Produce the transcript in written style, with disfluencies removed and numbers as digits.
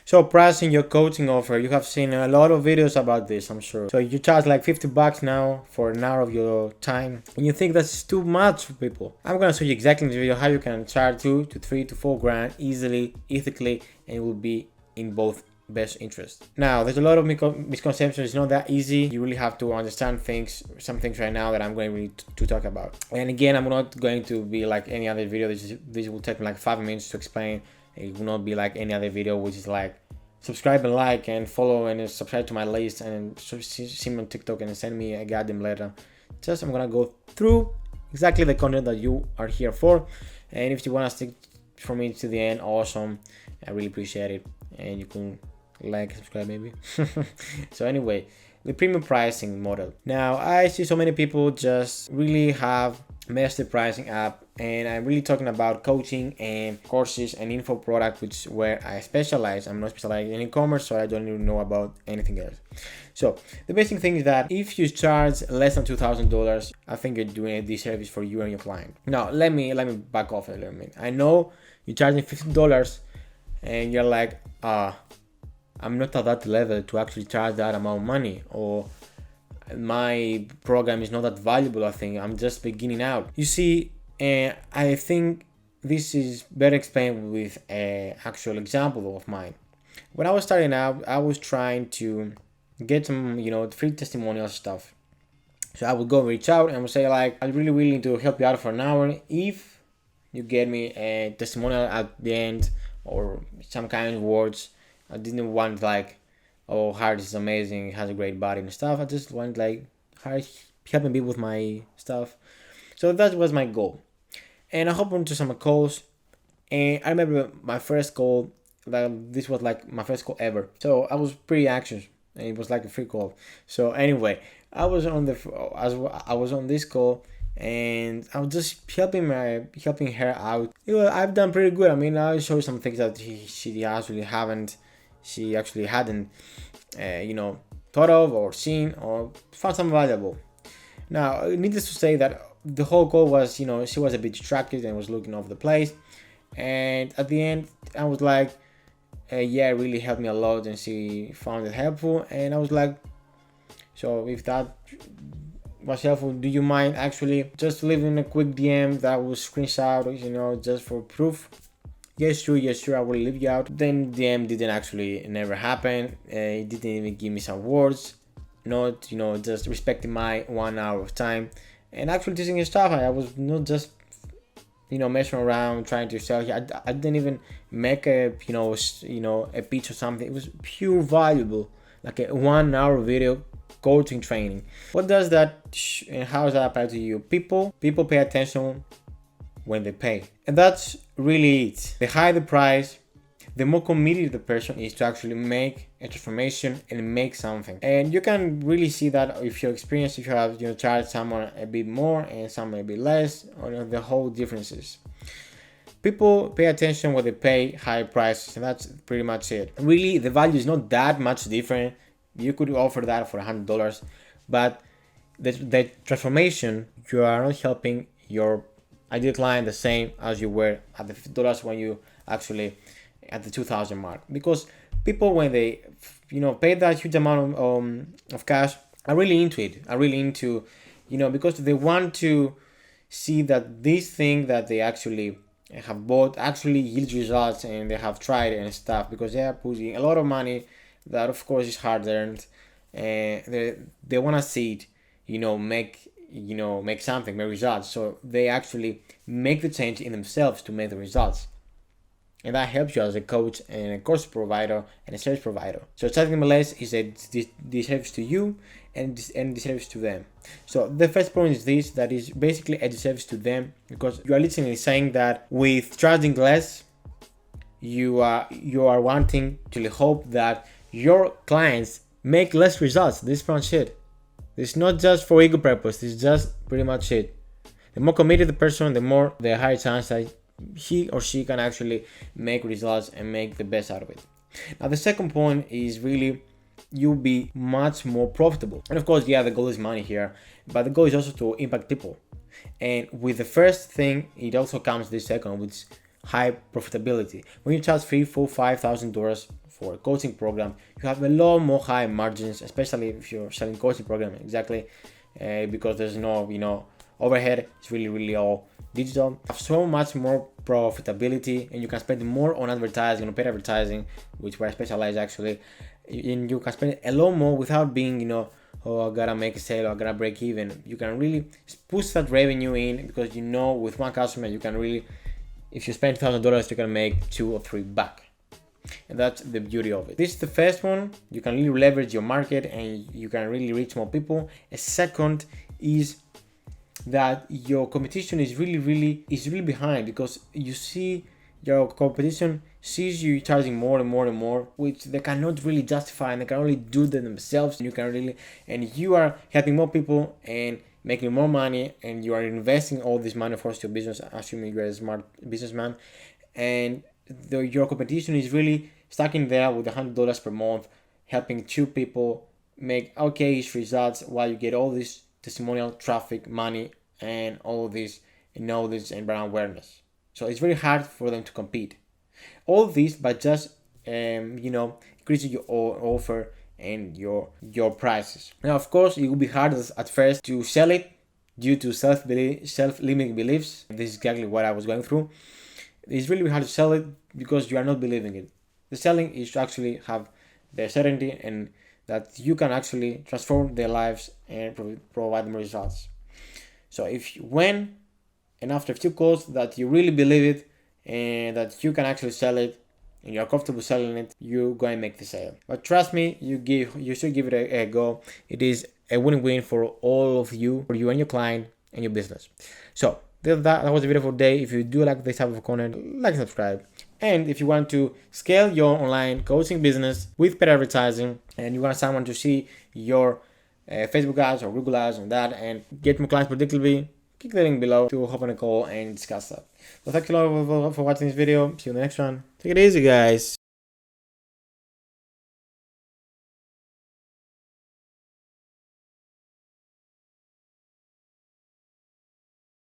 So pricing your coaching offer, you have seen a lot of videos about this, I'm sure. So you charge like $50 now for an hour of your time, and you think that's too much for people. I'm gonna show you exactly in this video how you can charge 2 to 3 to 4 grand easily, ethically, and it will be in both best interest. Now, there's a lot of misconceptions. It's not that easy. You really have to understand some things right now that I'm going really to talk about. And again, I'm not going to be like any other video. This will take me like 5 minutes to explain. It will not be like any other video, which is like subscribe and like and follow and subscribe to my list and see me on TikTok and send me a goddamn letter. Just I'm gonna go through exactly the content that you are here for, and if you wanna stick for me to the end, awesome. I really appreciate it, and you can like, subscribe maybe. So anyway, the premium pricing model. Now I see so many people just really have messed the pricing up, and I'm really talking about coaching and courses and info product, which where I specialize. I'm not specialized in e-commerce, so I don't even know about anything else. So the basic thing is that if you charge less than $2,000, I think you're doing a disservice for you and your client. Now let me back off a little bit. I know you're charging $50 and you're like, I'm not at that level to actually charge that amount of money, or my program is not that valuable. I think I'm just beginning out. You see, I think this is better explained with an actual example of mine. When I was starting out, I was trying to get some, free testimonial stuff. So I would go reach out and would say like, I'm really willing to help you out for an hour if you get me a testimonial at the end or some kind of words. I didn't want like, oh, Hart is amazing, has a great body and stuff. I just wanted like, Hart helping me with my stuff. So that was my goal. And I hopped into some calls, and I remember my first call, like this was like my first call ever. So I was pretty anxious, and it was like a free call. So anyway, I was on this call, and I was just helping her out. I've done pretty good. I mean, I showed some things that she actually hadn't, thought of or seen or found something valuable. Now, needless to say that the whole call was, she was a bit distracted and was looking over the place. And at the end, I was like, yeah, it really helped me a lot, and she found it helpful. And I was like, so if that was helpful, do you mind actually just leaving a quick DM that will screenshot, just for proof? Yes, sure, I will leave you out. Then DM didn't actually never happen. It didn't even give me some words, not, just respecting my 1 hour of time and actually teaching his stuff. I was not just, messing around trying to sell. I didn't even make a pitch or something. It was pure valuable, like a 1 hour video coaching training. What does that and how does that apply to you? People pay attention when they pay, and that's really it. The higher the price, the more committed the person is to actually make a transformation and make something. And you can really see that if you have charged someone a bit more and someone a bit less, or the whole differences. People pay attention when they pay high prices, and that's pretty much it. Really, the value is not that much different. You could offer that for $100, but the transformation, you are not helping your ideal client the same as you were at the $50 when you actually at the 2,000 mark. Because people, when they pay that huge amount of cash, are really into it. Are really into, because they want to see that this thing that they actually have bought actually yields results, and they have tried it and stuff, because they are putting a lot of money that of course is hard earned, and they want to see it make something, make results. So they actually make the change in themselves to make the results, and that helps you as a coach and a course provider and a service provider. So charging MLS is a disservice to you and disservice to them. So the first point is this, that is basically a disservice to them, because you are literally saying that with charging less, you are wanting to hope that your clients make less results. This is pretty much it. It's not just for ego purpose. It's just pretty much it. The more committed the person, the higher chance that he or she can actually make results and make the best out of it. Now the second point is really, you'll be much more profitable. And of course, the goal is money here, but the goal is also to impact people. And with the first thing, it also comes the second, which is high profitability. When you charge $3,000, $4,000, $5,000 for a coaching program, you have a lot more high margins, especially if you're selling coaching program. Exactly, because there's no, overhead. It's really all digital. You have so much more profitability, and you can spend more on advertising, on paid advertising, which where I specialize actually. And you can spend a lot more without being, oh, I gotta make a sale, or I gotta break even. You can really push that revenue in, because with one customer you can really, if you spend $1,000, you can make 2 or 3 back. And that's the beauty of it. This is the first one. You can really leverage your market and you can really reach more people. A second is that your competition is really behind, because you see your competition sees you charging more and more and more, which they cannot really justify, and they can only do that themselves. And you are helping more people and making more money, and you are investing all this money for your business, assuming you're a smart businessman. And your competition is really stuck in there with $100 per month, helping 2 people make okay-ish results, while you get all this testimonial traffic, money, and all this knowledge and brand awareness. So it's very hard for them to compete. All this by just increasing your offer and your prices. Now, of course, it will be hard at first to sell it due to self-limiting beliefs. This is exactly what I was going through. It's really hard to sell it because you are not believing it. The selling is to actually have the certainty and that you can actually transform their lives and provide them results. So when and after a few calls that you really believe it and that you can actually sell it and you're comfortable selling it, you go and make the sale. But trust me, you should give it a go. It is a win-win for all of you, for you and your client and your business. So that was the video for today. If you do like this type of content, like and subscribe. And if you want to scale your online coaching business with paid advertising, and you want someone to see your Facebook ads or Google ads on that and get more clients predictably, click the link below to hop on a call and discuss that. So thank you a lot for watching this video. See you in the next one. Take it easy, guys.